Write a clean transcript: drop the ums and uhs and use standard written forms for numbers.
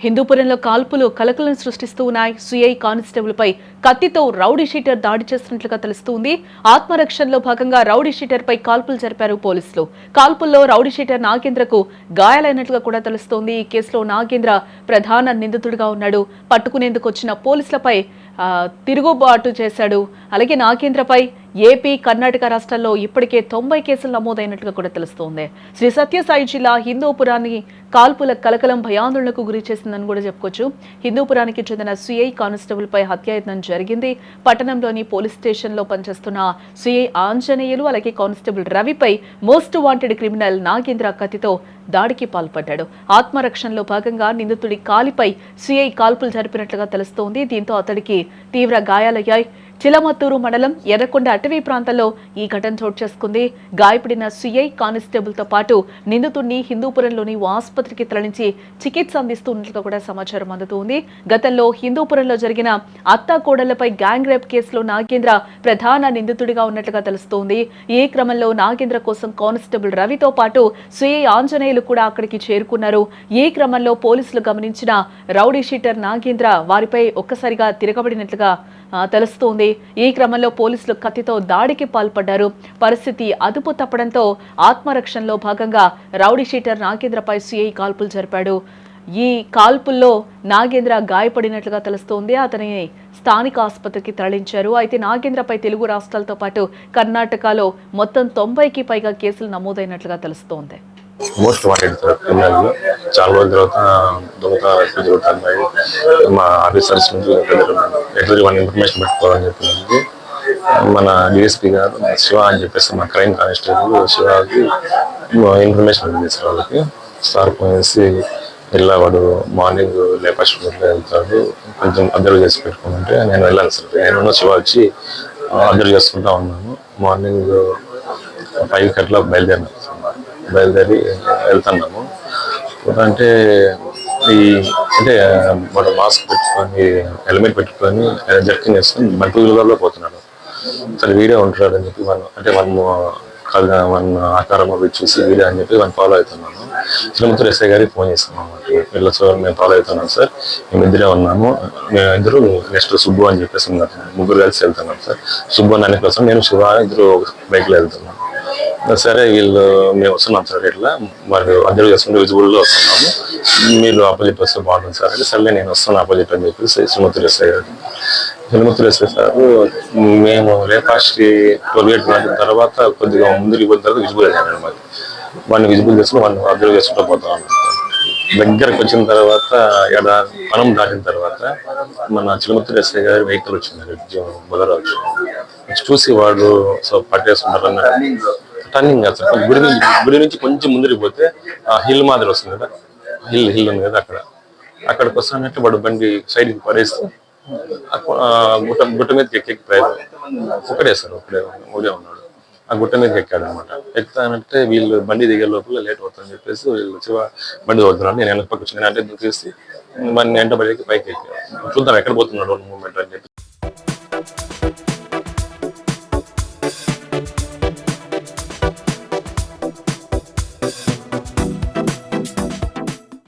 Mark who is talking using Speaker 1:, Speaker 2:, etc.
Speaker 1: హిందూపురంలో కాల్పులు కలకలం సృష్టిస్తూ ఉన్నాయి. సిఐ కానిస్టేబుల్ పై కత్తితో రౌడీ షీటర్ దాడి చేస్తున్నట్లుగా తెలుస్తోంది. ఆత్మరక్షణలో భాగంగా రౌడీ షీటర్ పై కాల్పులు జరిపారు పోలీసులు. కాల్పుల్లో రౌడీ షీటర్ నాగేంద్రకు గాయాలైనట్లుగా కూడా తెలుస్తోంది. ఈ కేసులో నాగేంద్ర ప్రధాన నిందితుడిగా ఉన్నాడు. పట్టుకునేందుకు వచ్చిన పోలీసులపై తిరుగుబాటు చేశాడు. అలాగే నాగేంద్రపై ఏపీ, కర్ణాటక రాష్ట్రాల్లో ఇప్పటికే 90 కేసులు నమోదైనట్లుగా కూడా తెలుస్తోంది. శ్రీ సత్యసాయి జిల్లా హిందూపురాన్ని కాల్పుల కలకలం భయాందోళనకు గురి చేసిందని కూడా చెప్పుకోవచ్చు. హిందూపురానికి చెందిన సిఐ కానిస్టేబుల్ పై హత్యాయత్నం జరిగింది. పట్టణంలోని పోలీస్ స్టేషన్లో పనిచేస్తున్న సిఐ ఆంజనేయులు అలాగే కానిస్టేబుల్ రవిపై మోస్ట్ వాంటెడ్ క్రిమినల్ నాగేంద్ర కత్తితో దాడికి పాల్పడ్డాడు. ఆత్మరక్షణలో భాగంగా నిందితుడి కాలిపై సిఐ కాల్పులు జరిపినట్లుగా తెలుస్తోంది. దీంతో అతడికి తీవ్ర గాయాలయ్యాయి. చిలమత్తూరు మండలం ఎర్రకొండ అటవీ ప్రాంతంలో ఈ ఘటన చోటు చేసుకుంది. గాయపడిన సిఐ కానిస్టేబుల్తో పాటు నిందితుడిని హిందూపురంలోని ఓ ఆసుపత్రికి తరలించి చికిత్స అందిస్తున్నట్లుగా కూడా సమాచారం అందుతోంది. గతంలో హిందూపురంలో జరిగిన అత్తాకోడళ్లపై గ్యాంగ్ రేప్ కేసులో నాగేంద్ర ప్రధాన నిందితుడిగా ఉన్నట్లుగా తెలుస్తోంది. ఈ క్రమంలో నాగేంద్ర కోసం కానిస్టేబుల్ రవితో పాటు సిఐ ఆంజనేయులు కూడా అక్కడికి చేరుకున్నారు. ఈ క్రమంలో పోలీసులు గమనించిన రౌడీ షీటర్ నాగేంద్ర వారిపై ఒక్కసారిగా తిరగబడినట్లుగా తెలుస్తోంది. ఈ క్రమంలో పోలీసులు కత్తితో దాడికి పాల్పడ్డారు. పరిస్థితి అదుపు తప్పడంతో ఆత్మరక్షణలో భాగంగా రౌడీ షీటర్ నాగేంద్రపై సిఐ కాల్పులు జరిపాడు. ఈ కాల్పుల్లో నాగేంద్ర గాయపడినట్లుగా తెలుస్తోంది. అతని స్థానిక ఆసుపత్రికి తరలించారు. అయితే నాగేంద్రపై తెలుగు రాష్ట్రాలతో పాటు కర్ణాటకలో మొత్తం 90కి పైగా కేసులు నమోదైనట్లుగా తెలుస్తోంది.
Speaker 2: మోస్ట్ వాంటెడ్ క్రిమినల్ చాలా రోజుల తర్వాత దొంగతనాలు జరుగుతున్నాయి. మా ఆఫీసర్స్ నుంచి మన ఇన్ఫర్మేషన్ పెట్టుకోవాలని చెప్పింది మన డిఎస్పీ గారు శివ అని చెప్పేసి మా క్రైమ్ కానిస్టేబుల్ శివకి ఇన్ఫర్మేషన్ చేశారు. వాళ్ళకి సార్ పోయేసి వాడు మార్నింగ్ లేపాస్టర్లో వెళ్తాడు, కొంచెం అబ్జర్వ్ చేసి పెట్టుకుంటే నేను వెళ్ళాను సార్. నేను శివ వచ్చి అబ్జర్వ్ చేసుకుంటా ఉన్నాను. మార్నింగ్ 5 అట్లా బయలుదేరి వెళ్తున్నాము. అంటే వాడు మాస్క్ పెట్టుకొని హెల్మెట్ పెట్టుకొని జర్కింగ్ వేసుకొని మన 2 వీలర్లో పోతున్నాడు. సరే వీడియో ఉంటాడు అని చెప్పి మన ఆకారం అవి చూసి వీడియో అని చెప్పి మనం ఫాలో అవుతున్నాము. చిలమత్తూరు ఎస్ఐ గారికి ఫోన్ చేస్తున్నాము. వీళ్ళ మేము ఫాలో అవుతున్నాం సార్, మేము ఇద్దరే ఉన్నాము, మేము ఇద్దరు నెక్స్ట్ సుబ్బు అని చెప్పేసి ఉన్నారు. ముగ్గురు కలిసి వెళ్తున్నాం సార్. సుబ్బు నాని కోసం నేను శివ ఇద్దరు బైక్లో వెళ్తున్నాం. సరే మేము వస్తున్నాం సార్, ఇట్లా మరి అబ్జర్వ్ చేసుకుంటే విజిబుల్లో వస్తున్నాము, మీరు ఆపోజిట్ వస్తే బాగుంటుంది సార్ అంటే సరే నేను వస్తాను ఆపోజిట్ అని చెప్పేసి చిలమత్తూరు ఎస్ఐ గారు సార్ మేము లేపాస్ట్ 12 దాటిన తర్వాత కొద్దిగా ముందుకు పోయిన తర్వాత విజిబుల్ అయ్యాను. మరి వాడిని విజిబుల్ చేసుకుని వాడిని అబ్జర్వ్ చేసుకుంటూ పోతా ఉన్నాం. దగ్గరకు వచ్చిన తర్వాత మనం దాటిన తర్వాత మన చిలమత్తూరు ఎస్ఐ గారి వెహికల్ వచ్చింది, బొలెరో వచ్చింది. చూసి వాడు పట్టేసుకుంటారు టర్నింగ్ కాదు సార్, గుడి నుంచి కొంచెం ముందుకు పోతే హిల్ మాదిరి వస్తుంది కదా, హిల్ ఉంది కదా, అక్కడికి వస్తానంటే వాడు బండి సైడ్కి పడేస్తే గుట్ట మీదకి ఎక్కి ఒకడే సార్, ఒకడే ఉన్నాడు. ఆ గుట్ట మీదకి ఎక్కాడు అనమాట. ఎక్కుతానంటే వీళ్ళు బండి దిగే లోపల లేట్ అవుతుందని చెప్పేసి వీళ్ళు బండి వదులుతున్నాడు. నేను వెనక పక్క వచ్చి అంటే తీసి బండి వెంట పైకి ఎక్కాను. చూద్దాం ఎక్కడ పోతున్నాడు మూమెంట్ అని చెప్పి